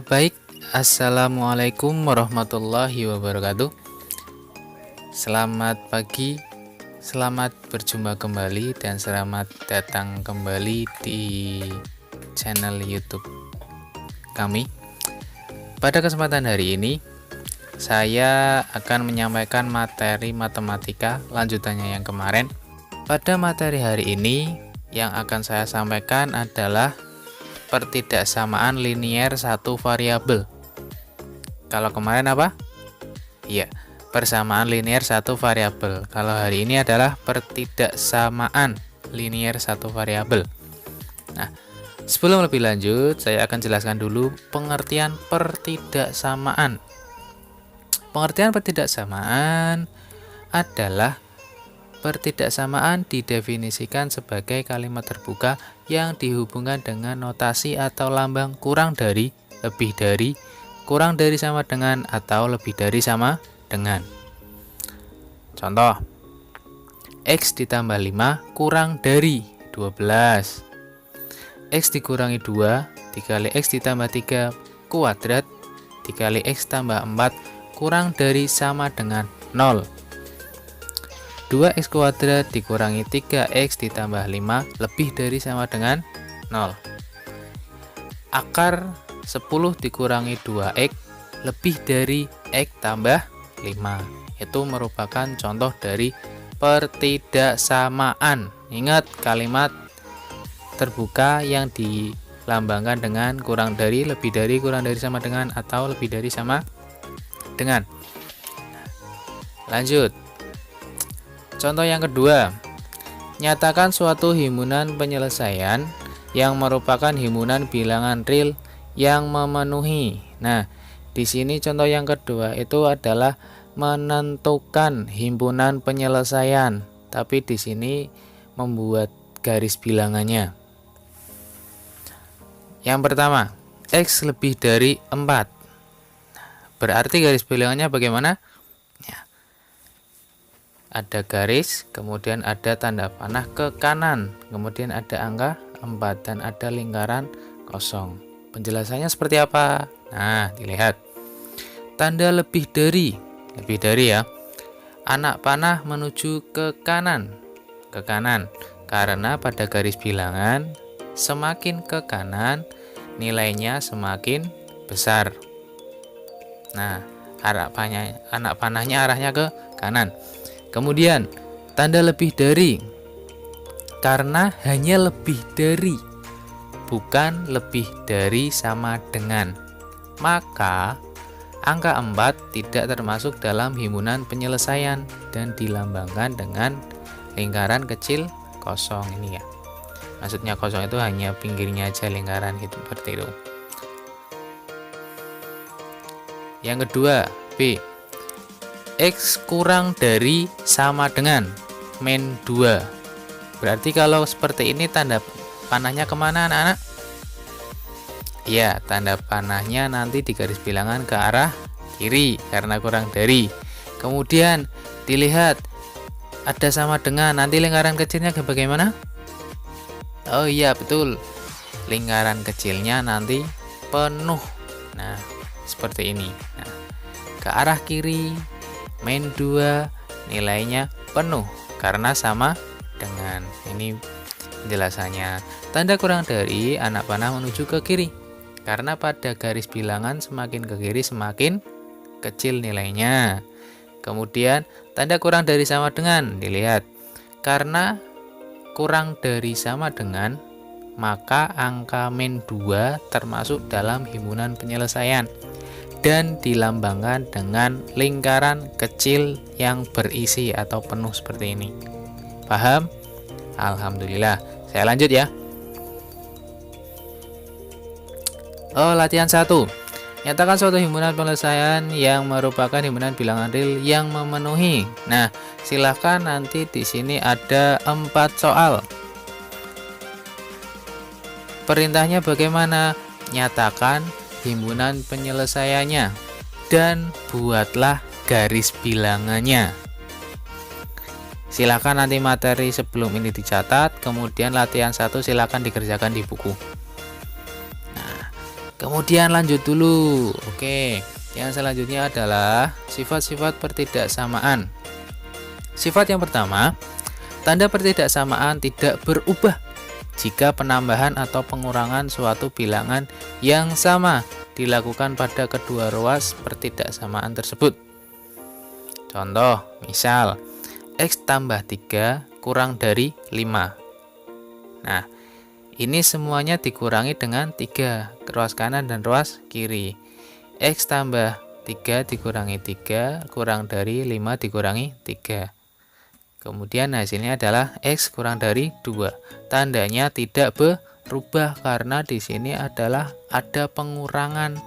Baik, assalamualaikum warahmatullahi wabarakatuh. Selamat pagi, selamat berjumpa kembali, dan selamat datang kembali di channel YouTube kami. Pada kesempatan hari ini, saya akan menyampaikan materi matematika lanjutannya yang kemarin. Pada materi hari ini, yang akan saya sampaikan adalah pertidaksamaan linier satu variabel. Kalau kemarin apa? Iya, persamaan linier satu variabel. Kalau hari ini adalah pertidaksamaan linier satu variabel. Nah, sebelum lebih lanjut, saya akan jelaskan dulu pengertian pertidaksamaan. Pengertian pertidaksamaan adalah pertidaksamaan didefinisikan sebagai kalimat terbuka yang dihubungkan dengan notasi atau lambang kurang dari, lebih dari, kurang dari sama dengan, atau lebih dari sama dengan. Contoh, X ditambah 5 kurang dari 12. X dikurangi 2 dikali X ditambah 3 kuadrat dikali X tambah 4 kurang dari sama dengan 0. 2x kuadrat dikurangi 3x ditambah 5 lebih dari sama dengan 0. Akar 10 dikurangi 2x lebih dari x tambah 5. Itu merupakan contoh dari pertidaksamaan. Ingat, kalimat terbuka yang dilambangkan dengan kurang dari, lebih dari, kurang dari sama dengan, atau lebih dari sama dengan. Lanjut. Contoh yang kedua, nyatakan suatu himpunan penyelesaian yang merupakan himpunan bilangan real yang memenuhi. Nah, di sini contoh yang kedua itu adalah menentukan himpunan penyelesaian, tapi di sini membuat garis bilangannya. Yang pertama, X lebih dari 4. Berarti garis bilangannya bagaimana? Ada garis, kemudian ada tanda panah ke kanan, kemudian ada angka 4 dan ada lingkaran kosong. Penjelasannya seperti apa? Nah, dilihat. Tanda lebih dari ya. Anak panah menuju ke kanan. Karena pada garis bilangan semakin ke kanan nilainya semakin besar. Nah, anak panahnya arahnya ke kanan. Kemudian, tanda lebih dari, karena hanya lebih dari, bukan lebih dari sama dengan. Maka, angka 4 tidak termasuk dalam himpunan penyelesaian dan dilambangkan dengan lingkaran kecil kosong ini ya. Maksudnya kosong itu hanya pinggirnya aja lingkaran gitu, seperti itu. Yang kedua, B. X kurang dari sama dengan min 2. Berarti kalau seperti ini tanda panahnya kemana anak-anak? Ya, tanda panahnya nanti di garis bilangan ke arah kiri karena kurang dari. Kemudian dilihat ada sama dengan, nanti lingkaran kecilnya bagaimana? Oh iya, betul. Lingkaran kecilnya nanti penuh. Nah, seperti ini. Nah, ke arah kiri min 2 nilainya penuh karena sama dengan. Ini penjelasannya. Tanda kurang dari, anak panah menuju ke kiri karena pada garis bilangan semakin ke kiri semakin kecil nilainya. Kemudian tanda kurang dari sama dengan, dilihat. Karena kurang dari sama dengan, maka angka min 2 termasuk dalam himpunan penyelesaian dan dilambangkan dengan lingkaran kecil yang berisi atau penuh seperti ini. Paham? Alhamdulillah. Saya lanjut ya. Latihan 1. Nyatakan suatu himpunan penyelesaian yang merupakan himpunan bilangan real yang memenuhi. Nah, silahkan nanti di sini ada 4 soal. Perintahnya bagaimana? Nyatakan himpunan penyelesaiannya dan buatlah garis bilangannya. Silakan nanti materi sebelum ini dicatat, kemudian latihan 1 silakan dikerjakan di buku. Nah, Kemudian lanjut dulu. Oke, yang selanjutnya adalah sifat-sifat pertidaksamaan. Sifat yang pertama, tanda pertidaksamaan tidak berubah jika penambahan atau pengurangan suatu bilangan yang sama dilakukan pada kedua ruas pertidaksamaan tersebut. Contoh, misal X tambah 3 kurang dari 5. Nah, ini semuanya dikurangi dengan 3, ruas kanan dan ruas kiri. X tambah 3 dikurangi 3 kurang dari 5 dikurangi 3. Kemudian hasilnya adalah X kurang dari 2. Tandanya tidak berubah karena di sini adalah ada pengurangan.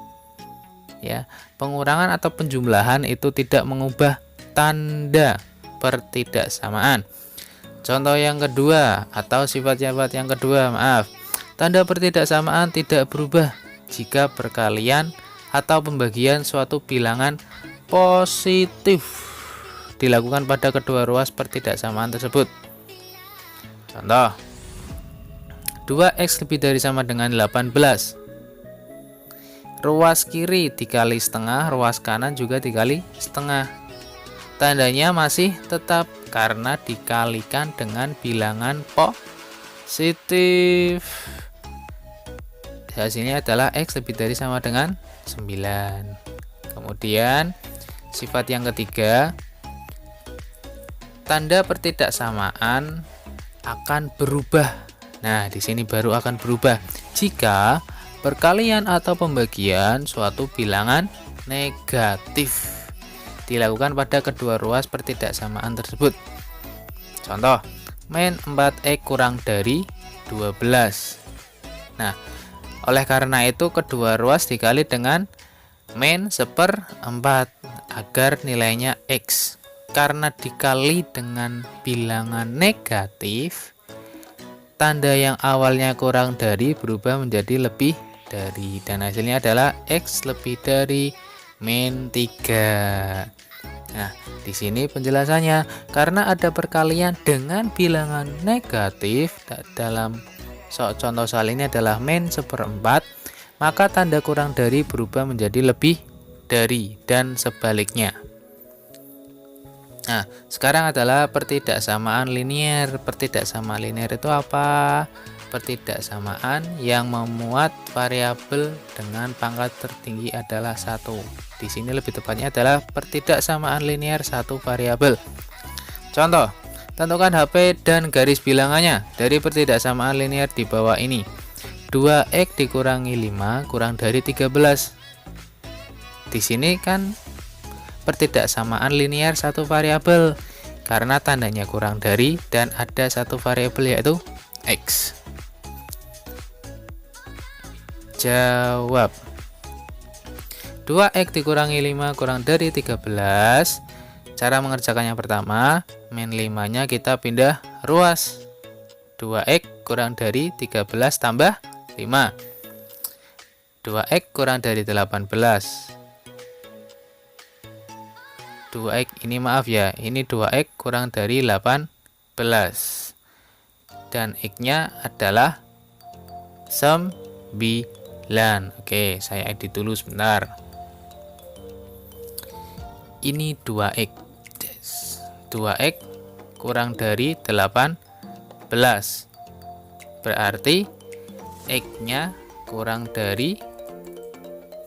Ya, pengurangan atau penjumlahan itu tidak mengubah tanda pertidaksamaan. Contoh yang kedua atau sifat-sifat yang kedua, tanda pertidaksamaan tidak berubah jika perkalian atau pembagian suatu bilangan positif dilakukan pada kedua ruas pertidaksamaan tersebut. Contoh, 2x lebih dari sama dengan 18. Ruas kiri dikali setengah, ruas kanan juga dikali setengah. Tandanya masih tetap karena dikalikan dengan bilangan positif. Hasilnya adalah x lebih dari sama dengan 9. Kemudian sifat yang ketiga, tanda pertidaksamaan akan berubah. Nah, di sini baru akan berubah jika perkalian atau pembagian suatu bilangan negatif dilakukan pada kedua ruas pertidaksamaan tersebut. Contoh, min 4x kurang dari 12. Nah, oleh karena itu kedua ruas dikali dengan min 1/4 agar nilainya x. Karena dikali dengan bilangan negatif, tanda yang awalnya kurang dari berubah menjadi lebih dari, dan hasilnya adalah x lebih dari min 3. Nah, di sini penjelasannya, karena ada perkalian dengan bilangan negatif, dalam contoh soal ini adalah min 1/4, maka tanda kurang dari berubah menjadi lebih dari dan sebaliknya. Nah, sekarang adalah pertidaksamaan linier. Pertidaksamaan linier itu apa? Pertidaksamaan yang memuat variabel dengan pangkat tertinggi adalah 1. Di sini lebih tepatnya adalah pertidaksamaan linier satu variabel. Contoh, tentukan HP dan garis bilangannya dari pertidaksamaan linier di bawah ini. 2x dikurangi 5 kurang dari 13. Di sini kan pertidaksamaan linier satu variabel karena tandanya kurang dari dan ada satu variabel yaitu x. Jawab. 2x dikurangi 5 kurang dari 13. Cara mengerjakannya pertama, min 5-nya kita pindah ruas. 2x kurang dari 13 tambah 5. 2x kurang dari 18. 2x ini ini 2x kurang dari 18. Dan x-nya adalah 9. Oke, saya edit dulu sebentar. Ini 2x. 2x kurang dari 18. Berarti x-nya kurang dari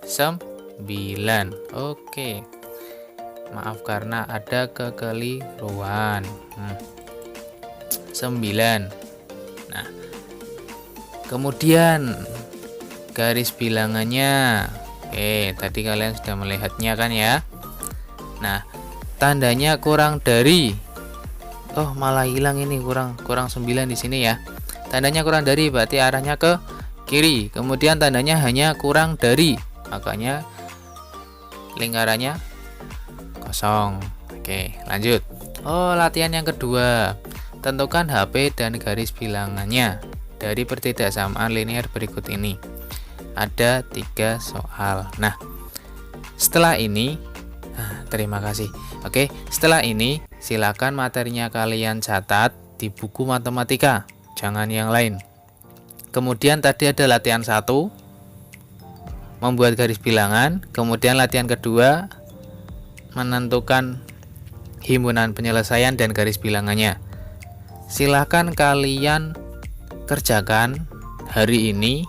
9. Oke. Maaf karena ada kekeliruan. 9. Nah, kemudian garis bilangannya. Oke, tadi kalian sudah melihatnya kan ya. Nah, tandanya kurang dari. Oh, malah hilang ini, kurang 9 di sini ya. Tandanya kurang dari berarti arahnya ke kiri. Kemudian tandanya hanya kurang dari. Makanya lingkarannya kosong. Oke, lanjut. Oh, latihan yang kedua. Tentukan HP dan garis bilangannya dari pertidaksamaan linier berikut ini. Ada 3 soal. Nah, setelah ini terima kasih. Oke, setelah ini silakan materinya kalian catat di buku matematika, jangan yang lain. Kemudian tadi ada latihan 1. membuat garis bilangan. Kemudian latihan kedua, menentukan himpunan penyelesaian dan garis bilangannya. Silahkan kalian kerjakan hari ini,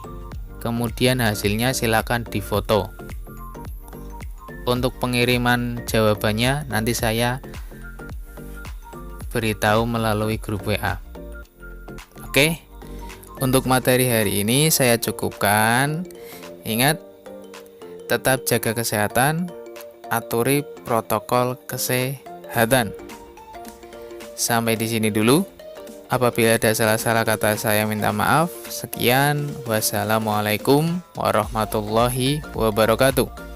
kemudian hasilnya silahkan difoto. Untuk pengiriman jawabannya nanti saya beritahu melalui grup WA. Oke, untuk materi hari ini saya cukupkan. Ingat, tetap jaga kesehatan, aturi protokol kesehatan. Sampai di sini dulu. Apabila ada salah-salah kata saya minta maaf. Sekian, wassalamualaikum warahmatullahi wabarakatuh.